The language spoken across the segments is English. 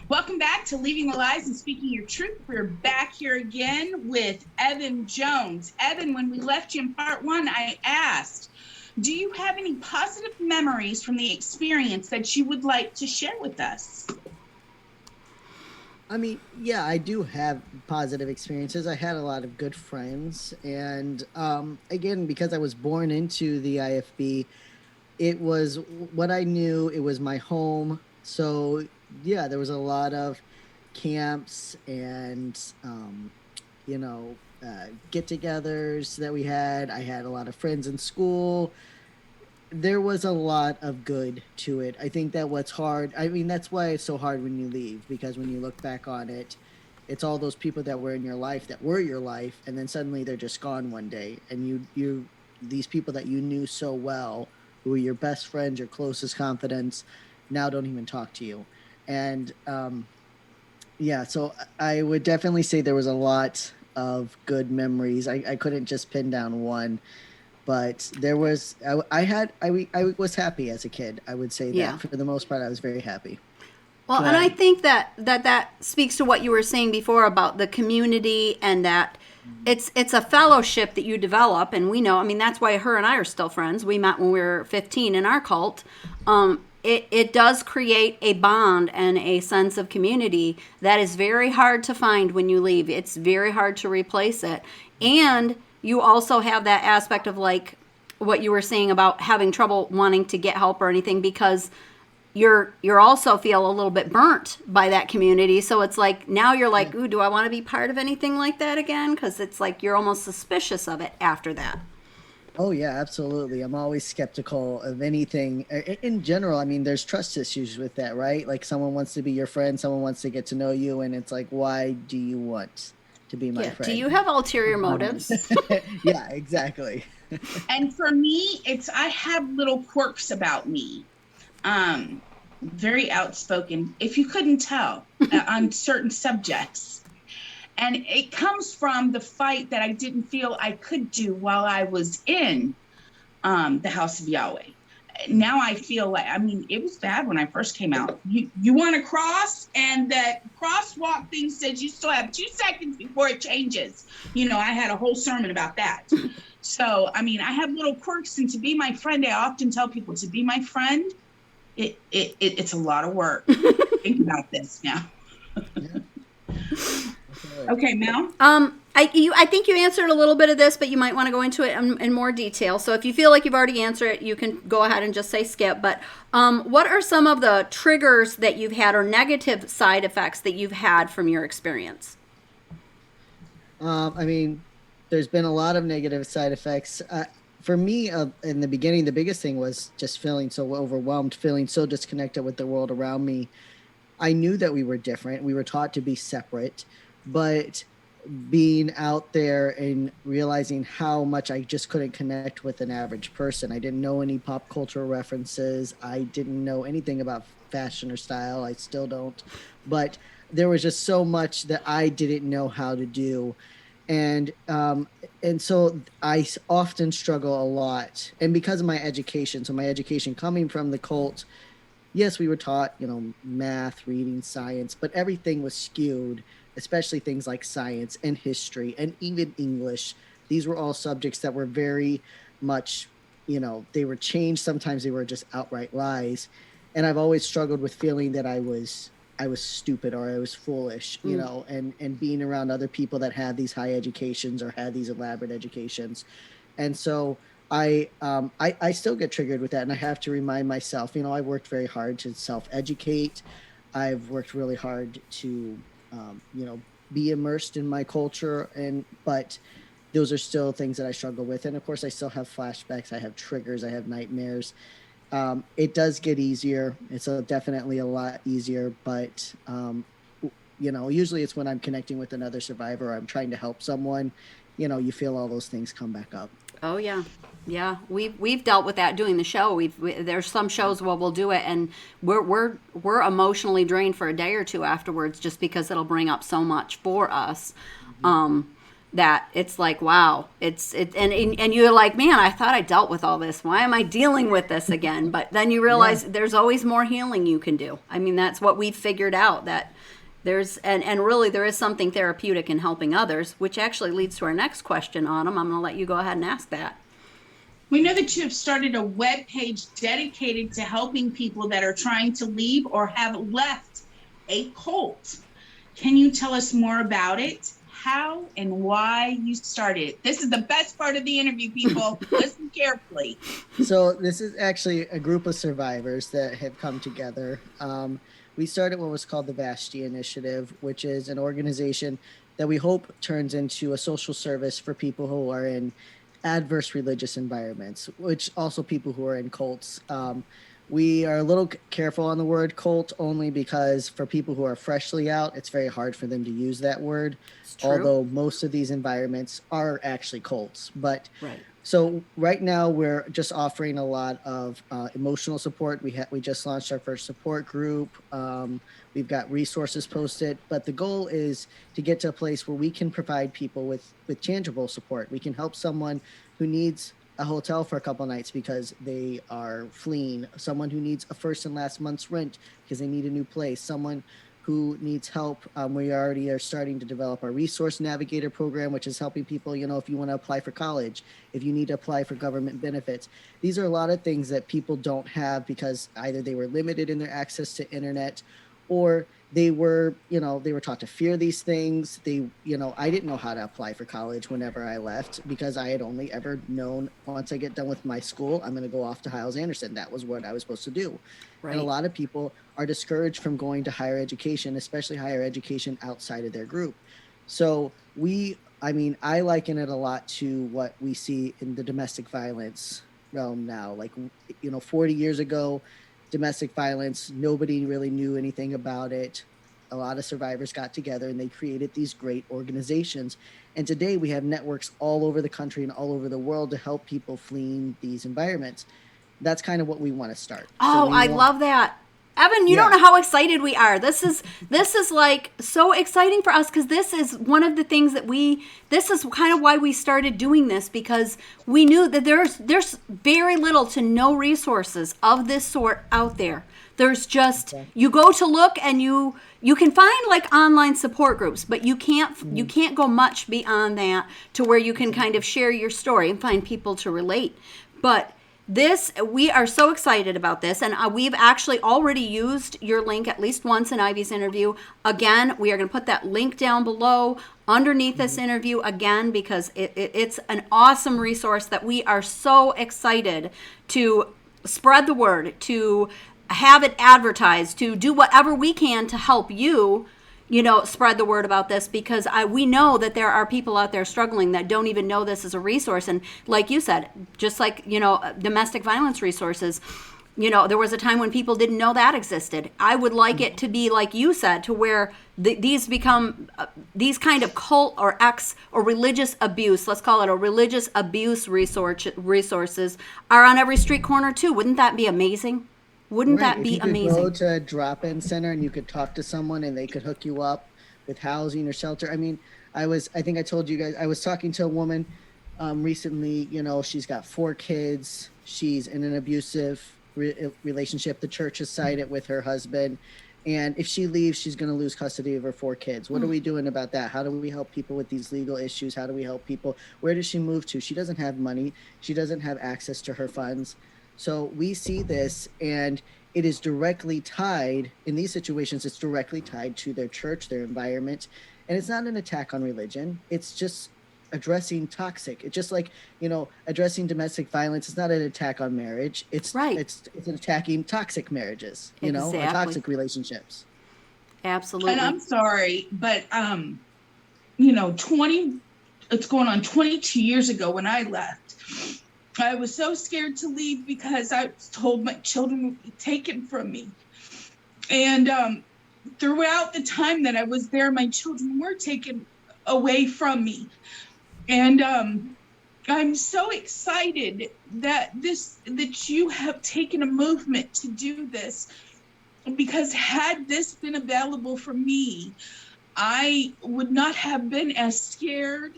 Welcome back to Leaving the Lies and Speaking Your Truth. We're back here again with Evan Jones. Evan, when we left you in part one, I asked, do you have any positive memories from the experience that you would like to share with us? I mean, yeah, I do have positive experiences. I had a lot of good friends. And again, because I was born into the IFB, it was what I knew, it was my home. So, yeah, there was a lot of camps and, you know, get togethers that we had. I had a lot of friends in school. There was a lot of good to it. I think that what's hard, I mean, that's why it's so hard when you leave, because when you look back on it, it's all those people that were in your life that were your life, and then suddenly they're just gone one day. And these people that you knew so well, who were your best friends, your closest confidants, now don't even talk to you. And yeah, so I would definitely say there was a lot of good memories. I couldn't just pin down one, but there was I was happy as a kid. I would say that Yeah. for the most part I was very happy. Well, and I Good. think that speaks to what you were saying before about the community and that it's a fellowship that you develop, and we know. I mean, that's why her and I are still friends. We met when we were 15 in our cult. It does create a bond and a sense of community that is very hard to find when you leave. It's very hard to replace it, and you also have that aspect of like what you were saying about having trouble wanting to get help or anything because you're also feel a little bit burnt by that community. So it's like now you're Yeah. like, ooh, do I want to be part of anything like that again? Because it's like you're almost suspicious of it after that. Oh yeah, absolutely. I'm always skeptical of anything in general. I mean, there's trust issues with that, right? Like someone wants to be your friend, someone wants to get to know you, and it's like, why do you want to be my Yeah. Do friend? you have ulterior Um, motives? yeah, exactly. And for me, it's I have little quirks about me. Um, Very outspoken, if you couldn't tell, on certain subjects. And it comes from the fight that I didn't feel I could do while I was in the House of Yahweh. Now I feel like, I mean, it was bad when I first came out. You want to cross, and that crosswalk thing says you still have 2 seconds before it changes. I had a whole sermon about that. So, I mean, I have little quirks, and to be my friend, I often tell people to be my friend, it's a lot of work. Think about this now. Yeah, definitely. Okay, Mel. I think you answered a little bit of this, but you might want to go into it in more detail. So if you feel like you've already answered it, you can go ahead and just say skip. But what are some of the triggers that you've had or negative side effects that you've had from your experience? I mean, there's been a lot of negative side effects. For me, in the beginning, the biggest thing was just feeling so overwhelmed, feeling so disconnected with the world around me. I knew that we were different. We were taught to be separate, but being out there and realizing how much I just couldn't connect with an average person. I didn't know any pop culture references. I didn't know anything about fashion or style. I still don't. But there was just so much that I didn't know how to do. And so often struggle a lot. And because of my education, so my education coming from the cult, yes, we were taught, math, reading, science, but everything was skewed, especially things like science and history and even English. These were all subjects that were very much, they were changed. Sometimes they were just outright lies. And I've always struggled with feeling that I was stupid or I was foolish, Mm. and being around other people that had these high educations or had these elaborate educations. And so I still get triggered with that, and I have to remind myself. I worked very hard to self educate. I've worked really hard to, be immersed in my culture, but those are still things that I struggle with. And of course, I still have flashbacks. I have triggers. I have nightmares. It does get easier. It's definitely a lot easier, but usually it's when I'm connecting with another survivor. Or I'm trying to help someone. You feel all those things come back up. Oh yeah, yeah. We've dealt with that doing the show. There's some shows where we'll do it, and we're emotionally drained for a day or two afterwards, just because it'll bring up so much for us. Mhm. Um, that it's like, wow, and you're like, man, I thought I dealt with all this. Why am I dealing with this again? But then you realize there's always more healing you can do. I mean, that's what we've figured out, that there's, and really there is something therapeutic in helping others, which actually leads to our next question, Autumn. I'm going to let you go ahead and ask that. We know that you have started a web page dedicated to helping people that are trying to leave or have left a cult. Can you tell us more about it? How and why you started? This is the best part of the interview, people. Listen carefully. So this is actually a group of survivors that have come together. We started what was called the Vashti Initiative, which is an organization that we hope turns into a social service for people who are in adverse religious environments, which also people who are in cults. We are a little careful on the word cult only because for people who are freshly out, it's very hard for them to use that word, although most of these environments are actually cults. But right. So right now we're just offering a lot of emotional support. We just launched our first support group. We've got resources posted, but the goal is to get to a place where we can provide people with tangible support. We can help someone who needs a hotel for a couple nights because they are fleeing, someone who needs a first and last month's rent because they need a new place, someone who needs help. We already are starting to develop our resource navigator program, which is helping people, if you want to apply for college, if you need to apply for government benefits. These are a lot of things that people don't have because either they were limited in their access to internet or they were taught to fear these things. I didn't know how to apply for college whenever I left because I had only ever known once I get done with my school, I'm going to go off to Hyles-Anderson. That was what I was supposed to do. Right. And a lot of people are discouraged from going to higher education, especially higher education outside of their group. So I liken it a lot to what we see in the domestic violence realm now. 40 years ago, domestic violence, nobody really knew anything about it. A lot of survivors got together and they created these great organizations. And today we have networks all over the country and all over the world to help people fleeing these environments. That's kind of what we want to start. Oh, I love that. Evan, you don't know how excited we are. This is like so exciting for us because this is one of the things that this is kind of why we started doing this, because we knew that there's very little to no resources of this sort out there. There's just, you go to look and you can find like online support groups, but you can't go much beyond that to where you can kind of share your story and find people to relate. But we are so excited about this, and we've actually already used your link at least once in Ivy's interview. Again, we are going to put that link down below underneath this interview again, because it's an awesome resource that we are so excited to spread the word, to have it advertised, to do whatever we can to help you spread the word about this, because we know that there are people out there struggling that don't even know this is a resource. And like you said, just like, domestic violence resources, there was a time when people didn't know that existed. I would like it to be like you said, to where these become these kind of cult or religious abuse, let's call it a religious abuse resources are on every street corner too. Wouldn't that be amazing? Wouldn't that be amazing? You could go to a drop-in center and you could talk to someone and they could hook you up with housing or shelter. I mean, I think I told you guys, I was talking to a woman recently, she's got 4 kids. She's in an abusive relationship. The church has sided with her husband. And if she leaves, she's going to lose custody of her 4 kids. What are we doing about that? How do we help people with these legal issues? How do we help people? Where does she move to? She doesn't have money. She doesn't have access to her funds. So we see this, and it is directly tied, in these situations, it's directly tied to their church, their environment. And it's not an attack on religion. It's just addressing toxic. It's just like, addressing domestic violence. It's not an attack on marriage. It's attacking toxic marriages, or toxic relationships. Absolutely. And I'm sorry, but, it's going on 22 years ago when I left. I was so scared to leave because I was told my children would be taken from me. And throughout the time that I was there, my children were taken away from me. And I'm so excited that you have taken a movement to do this, because had this been available for me, I would not have been as scared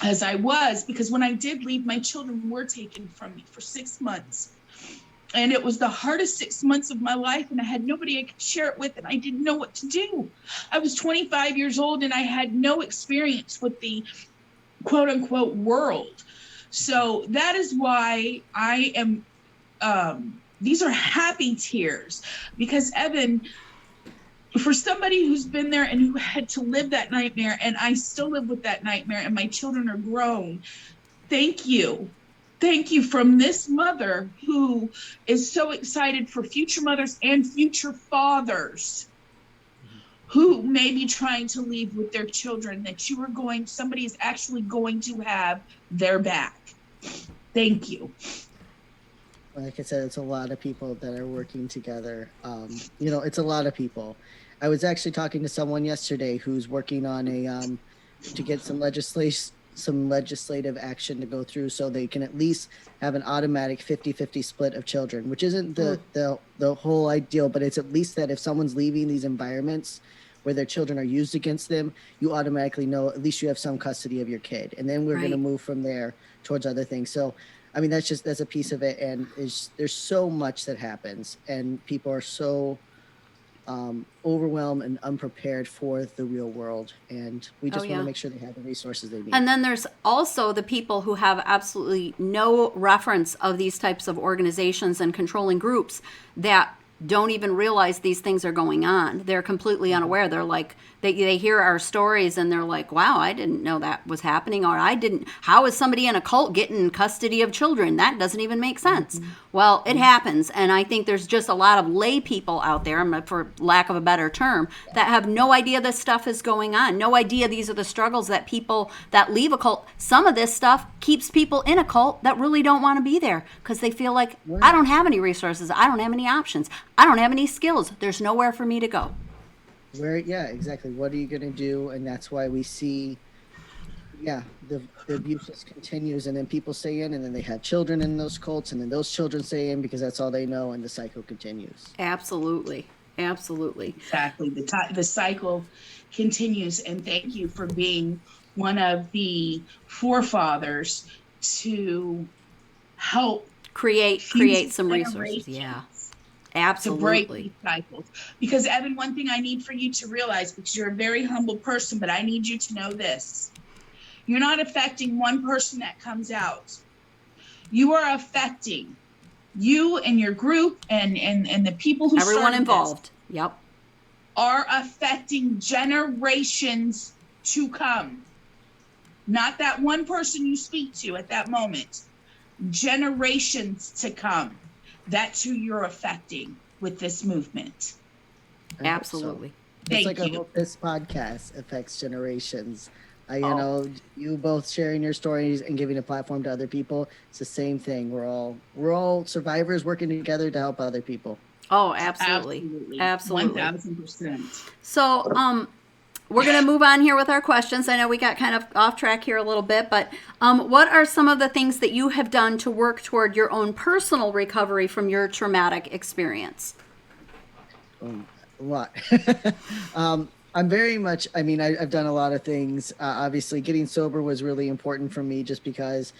as I was, because when I did leave, my children were taken from me for 6 months. And it was the hardest 6 months of my life, and I had nobody I could share it with, and I didn't know what to do. I was 25 years old, and I had no experience with the quote unquote world. So that is why I am, these are happy tears, because Evan, for somebody who's been there and who had to live that nightmare, and I still live with that nightmare, and my children are grown, thank you. Thank you from this mother who is so excited for future mothers and future fathers who may be trying to leave with their children, that somebody is actually going to have their back. Thank you. Like I said, it's a lot of people that are working together. It's a lot of people. I was actually talking to someone yesterday who's working on to get some legislative action to go through so they can at least have an automatic 50-50 split of children, which isn't the whole ideal, but it's at least that if someone's leaving these environments where their children are used against them, you automatically know at least you have some custody of your kid. And then we're going to move from there towards other things. So, I mean, that's a piece of it. And there's so much that happens, and people are so overwhelmed and unprepared for the real world. And we just want to make sure they have the resources they need. And then there's also the people who have absolutely no reference of these types of organizations and controlling groups that don't even realize these things are going on. They're completely unaware. They're like, they hear our stories and they're like, wow, I didn't know that was happening. Or how is somebody in a cult getting custody of children? That doesn't even make sense. Well, it happens. And I think there's just a lot of lay people out there, for lack of a better term, that have no idea this stuff is going on. No idea these are the struggles that people that leave a cult. Some of this stuff keeps people in a cult that really don't want to be there because they feel like, I don't have any resources. I don't have any options. I don't have any skills. There's nowhere for me to go. Yeah, exactly. What are you going to do? And that's why we see, the abuse just continues, and then people stay in, and then they have children in those cults, and then those children stay in because that's all they know, and the cycle continues. Absolutely. Exactly. The cycle continues, and thank you for being one of the forefathers to help create some resources. Yeah. Absolutely. To break these cycles. Because Evan, one thing I need for you to realize, because you're a very humble person, but I need you to know this. You're not affecting one person that comes out. You are affecting you and your group and the people who everyone involved. Yep. Are affecting generations to come. Not that one person you speak to at that moment. Generations to come. That's who you're affecting with this movement. Absolutely. It's like I hope this podcast affects generations. You both sharing your stories and giving a platform to other people. It's the same thing. We're all survivors working together to help other people. Oh, absolutely. 1000%. So, we're going to move on here with our questions. I know we got kind of off track here a little bit, but what are some of the things that you have done to work toward your own personal recovery from your traumatic experience? A lot. I'm very much, I've done a lot of things. Obviously, getting sober was really important for me just because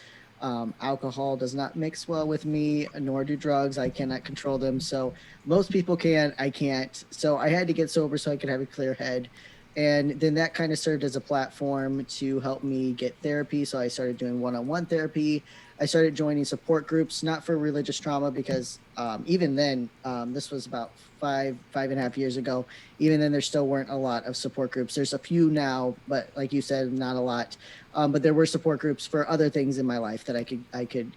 alcohol does not mix well with me, nor do drugs. I cannot control them. So most people can, I can't. So I had to get sober so I could have a clear head. And then that kind of served as a platform to help me get therapy. So I started doing one-on-one therapy. I started joining support groups, not for religious trauma, because even then, this was about 5.5 years ago. Even then, there still weren't a lot of support groups. There's a few now, but like you said, not a lot. But there were support groups for other things in my life that I could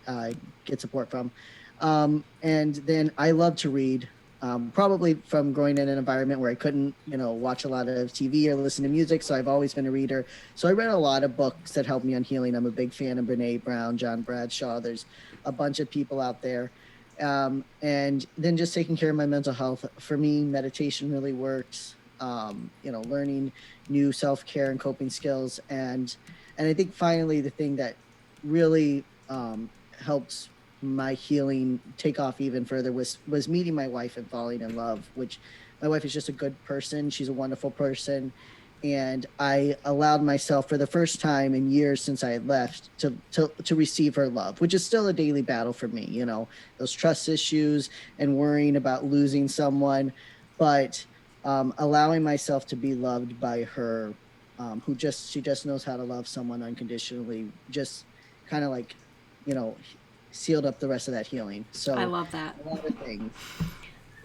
get support from. And then I love to read. Probably from growing in an environment where I couldn't, watch a lot of TV or listen to music. So I've always been a reader. So I read a lot of books that helped me on healing. I'm a big fan of Brene Brown, John Bradshaw. There's a bunch of people out there. And then just taking care of my mental health. For me, meditation really works. Learning new self-care and coping skills. And I think finally the thing that really helps my healing take off even further was meeting my wife and falling in love, which my wife is just a good person. She's a wonderful person. and I allowed myself for the first time in years since I had left to receive her love, which is still a daily battle for me, you know, those trust issues and worrying about losing someone, but allowing myself to be loved by her, she just knows how to love someone unconditionally, just kind of like, you know, sealed up the rest of that healing. So I love that. a lot of things.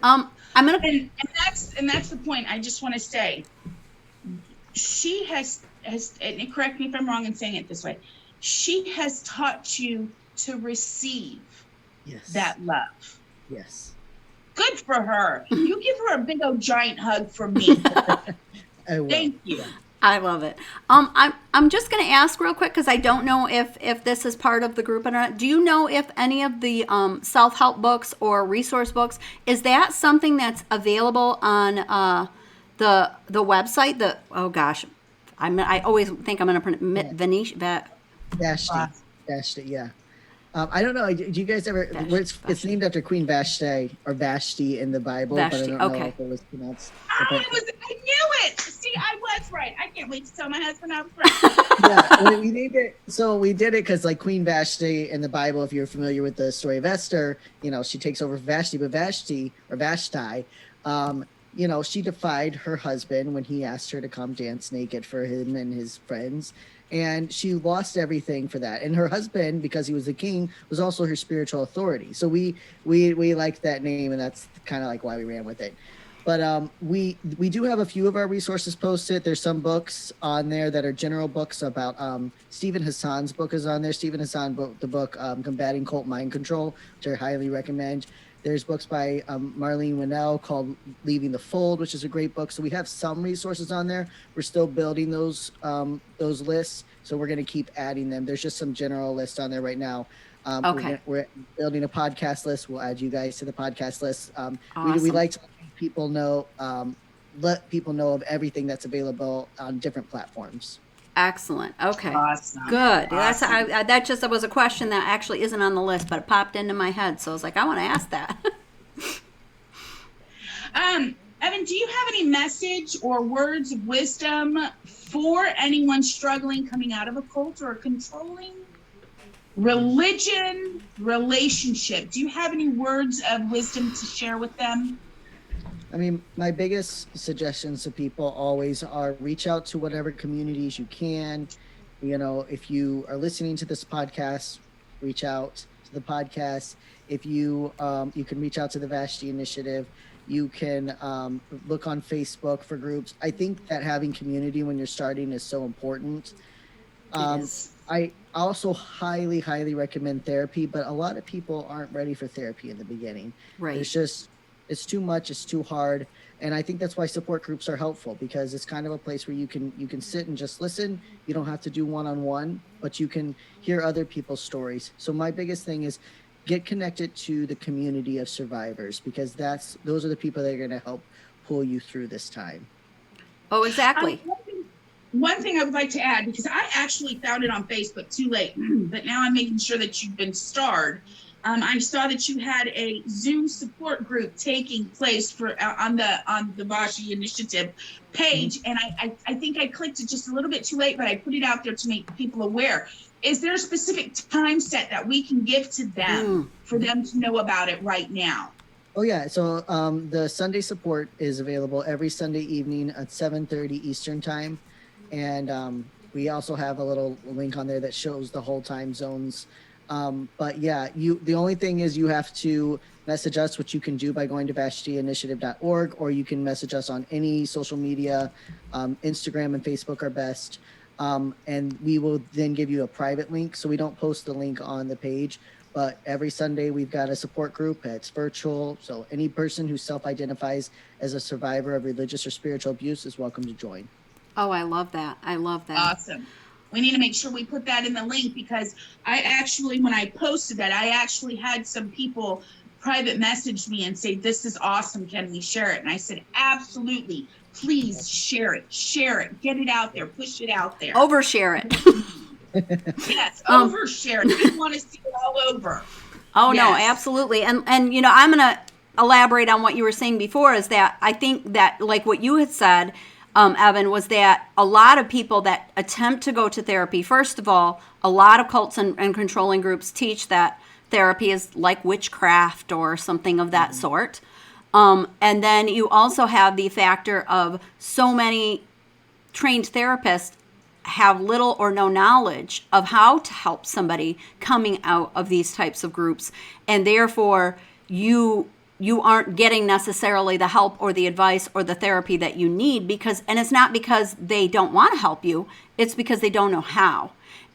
I'm gonna. And that's the point. I just want to say, she has, and correct me if I'm wrong in saying it this way, she has taught you to receive that love. Yes. Good for her. You give her a big old giant hug from me. I will. Thank you. I love it. I'm just going to ask real quick because I don't know if this is part of the group or not. Do you know if any of the self-help books or resource books, is that something that's available on the website? I always think I'm going to pronounce Vashti, yeah. I don't know. Do you guys ever? It's named after Queen Vashti or Vashti in the Bible, but I don't know if it was pronounced. I knew it. See, I was right. I can't wait to tell my husband I was right. Yeah, we named it. So we did it because, like, Queen Vashti in the Bible, if you're familiar with the story of Esther, you know, she takes over Vashti, but Vashti, you know, she defied her husband when he asked her to come dance naked for him and his friends. And she lost everything for that. And her husband, because he was the king, was also her spiritual authority. So we liked that name, and that's kind of like why we ran with it. But we do have a few of our resources posted. There's some books on there that are general books about Stephen Hassan's book is on there. Stephen Hassan wrote the book Combating Cult Mind Control, which I highly recommend. There's books by Marlene Winnell called Leaving the Fold, which is a great book. So we have some resources on there. We're still building those lists, so we're going to keep adding them. There's just some general lists on there right now. Okay. We're building a podcast list. We'll add you guys to the podcast list. Awesome. We like to let people know of everything that's available on different platforms. Excellent. Okay. Awesome. Good. Awesome. That was a question that actually isn't on the list, but it popped into my head, so I was like, I want to ask that. Evan, do you have any message or words of wisdom for anyone struggling coming out of a cult or a controlling religion relationship? Do you have any words of wisdom to share with them? I mean, my biggest suggestions to people always are reach out to whatever communities you can. You know, if you are listening to this podcast, reach out to the podcast. If you you can reach out to the Vashti Initiative. You can look on Facebook for groups. I think that having community when you're starting is so important. It is. I also highly, highly recommend therapy, but a lot of people aren't ready for therapy in the beginning. Right. It's too much, it's too hard. And I think that's why support groups are helpful, because it's kind of a place where you can sit and just listen. You don't have to do one-on-one, but you can hear other people's stories. So my biggest thing is get connected to the community of survivors, because those are the people that are going to help pull you through this time. Oh, exactly. One thing I would like to add, because I actually found it on Facebook too late, but now I'm making sure that you've been starred. I saw that you had a Zoom support group taking place for on the Vashti Initiative page, and I think I clicked it just a little bit too late, but I put it out there to make people aware. Is there a specific time set that we can give to them for them to know about it right now? Oh yeah, so the Sunday support is available every Sunday evening at 7:30 Eastern time, and we also have a little link on there that shows the whole time zones. But yeah, the only thing is you have to message us, which you can do by going to VashtiInitiative.org, or you can message us on any social media. Instagram and Facebook are best. And we will then give you a private link. So we don't post the link on the page, but every Sunday we've got a support group. It's virtual. So any person who self-identifies as a survivor of religious or spiritual abuse is welcome to join. Oh, I love that. I love that. Awesome. We need to make sure we put that in the link, because when I posted that, I actually had some people private message me and say, this is awesome. Can we share it? And I said, absolutely. Please share it, get it out there, push it out there. Overshare it. Yes, overshare it. I want to see it all over. Oh, yes. No, absolutely. And, you know, I'm going to elaborate on what you were saying before, is that I think that, like what you had said, Evan, was that a lot of people that attempt to go to therapy, first of all, a lot of cults and controlling groups teach that therapy is like witchcraft or something of that sort. And then you also have the factor of so many trained therapists have little or no knowledge of how to help somebody coming out of these types of groups. And therefore, you aren't getting necessarily the help or the advice or the therapy that you need, because, and it's not because they don't want to help you, it's because they don't know how.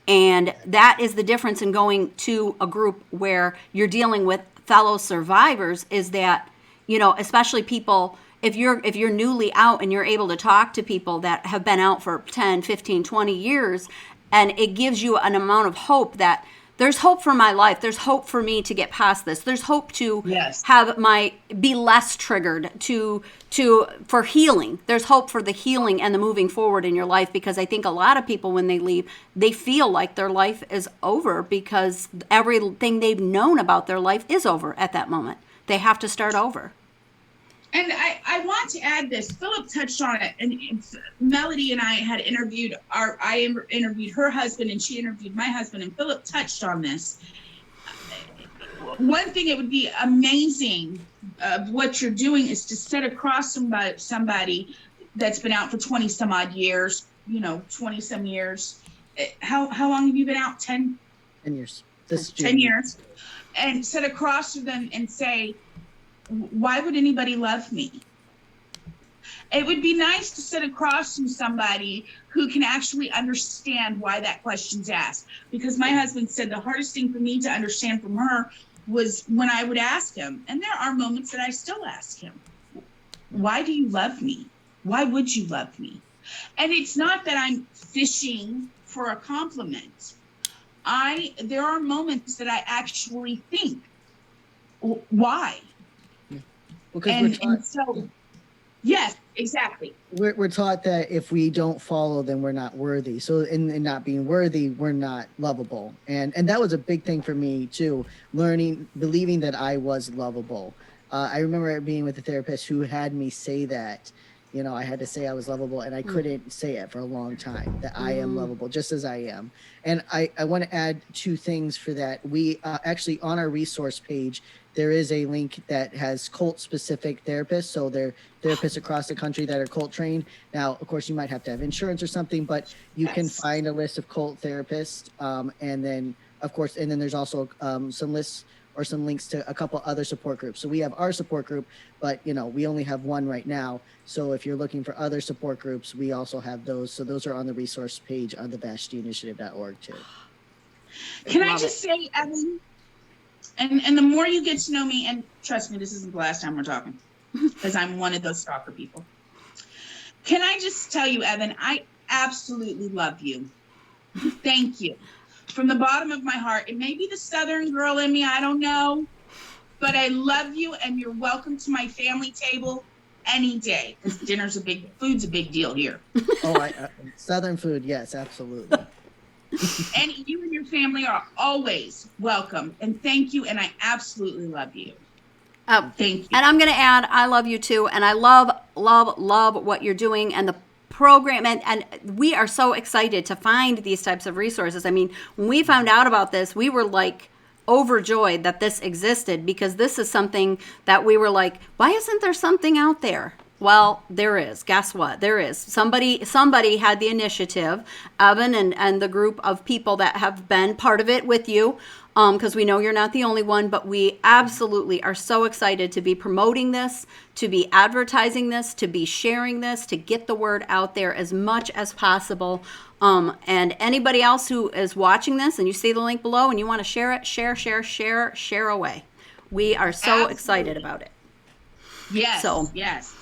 And that is the difference in going to a group where you're dealing with fellow survivors, is that, you know, especially people, if you're newly out and you're able to talk to people that have been out for 10, 15, 20 years, and it gives you an amount of hope that there's hope for my life. There's hope for me to get past this. There's hope to be less triggered for healing. There's hope for the healing and the moving forward in your life, because I think a lot of people, when they leave, they feel like their life is over because everything they've known about their life is over at that moment. They have to start over. And I want to add this. Philip touched on it, and Melody and I had interviewed interviewed her husband, and she interviewed my husband, and Philip touched on this. One thing it would be amazing what you're doing is to sit across somebody that's been out for 20 some odd years, 20 some years. How long have you been out? 10 years. 10 years. And sit across from them and say, why would anybody love me? It would be nice to sit across from somebody who can actually understand why that question's asked. Because my husband said the hardest thing for me to understand from her was when I would ask him, and there are moments that I still ask him, why do you love me? Why would you love me? And it's not that I'm fishing for a compliment. There are moments that I actually think, why? Yes, exactly. We're taught that if we don't follow, then we're not worthy. So in not being worthy, we're not lovable. And that was a big thing for me too, believing that I was lovable. I remember being with a therapist who had me say that, I had to say I was lovable, and I couldn't say it for a long time, that I am lovable just as I am. And I want to add two things for that. We actually, on our resource page, there is a link that has cult specific therapists. So they're therapists across the country that are cult trained. Now, of course, you might have to have insurance or something, but you can find a list of cult therapists. And then there's also some lists or some links to a couple other support groups. So we have our support group, but we only have one right now. So if you're looking for other support groups, we also have those. So those are on the resource page on the VashtiInitiative.org too. Can I just say, Evan, and the more you get to know me, and trust me, this isn't the last time we're talking, because I'm one of those stalker people. Can I just tell you, Evan, I absolutely love you. Thank you. From the bottom of my heart. It may be the Southern girl in me, I don't know, but I love you, and you're welcome to my family table any day, because food's a big deal here. Southern food, yes, absolutely. And you and your family are always welcome. And thank you. And I absolutely love you. Thank you. And I'm going to add, I love you too. And I love what you're doing and the program. And we are so excited to find these types of resources. I mean, when we found out about this, we were like overjoyed that this existed, because this is something that we were like, why isn't there something out there? Well, there is. Guess what? There is. Somebody had the initiative, Evan and the group of people that have been part of it with you, because we know you're not the only one, but we absolutely are so excited to be promoting this, to be advertising this, to be sharing this, to get the word out there as much as possible. And anybody else who is watching this and you see the link below and you want to share it, share away. We are so excited about it. Yes. Yes.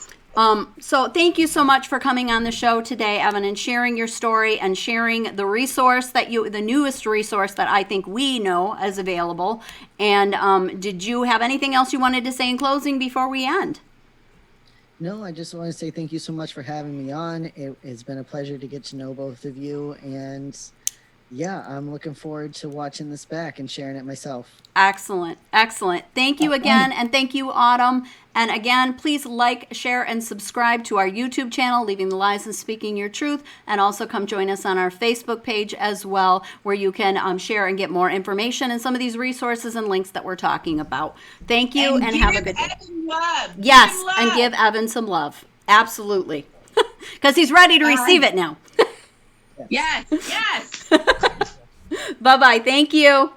So thank you so much for coming on the show today, Evan, and sharing your story and sharing the resource the newest resource that I think we know is available. And did you have anything else you wanted to say in closing before we end? No, I just want to say thank you so much for having me on. It's been a pleasure to get to know both of you, and Yeah, I'm looking forward to watching this back and sharing it myself. Excellent. Excellent. Thank you again. And thank you, Autumn. And again, please like, share, and subscribe to our YouTube channel, Leaving the Lies and Speaking Your Truth. And also come join us on our Facebook page as well, where you can share and get more information and some of these resources and links that we're talking about. Thank you and have a good day. Evan love. Yes, Give him love. and give Evan some love. Absolutely. Because he's ready to receive it now. Yes, yes. Bye-bye. Thank you.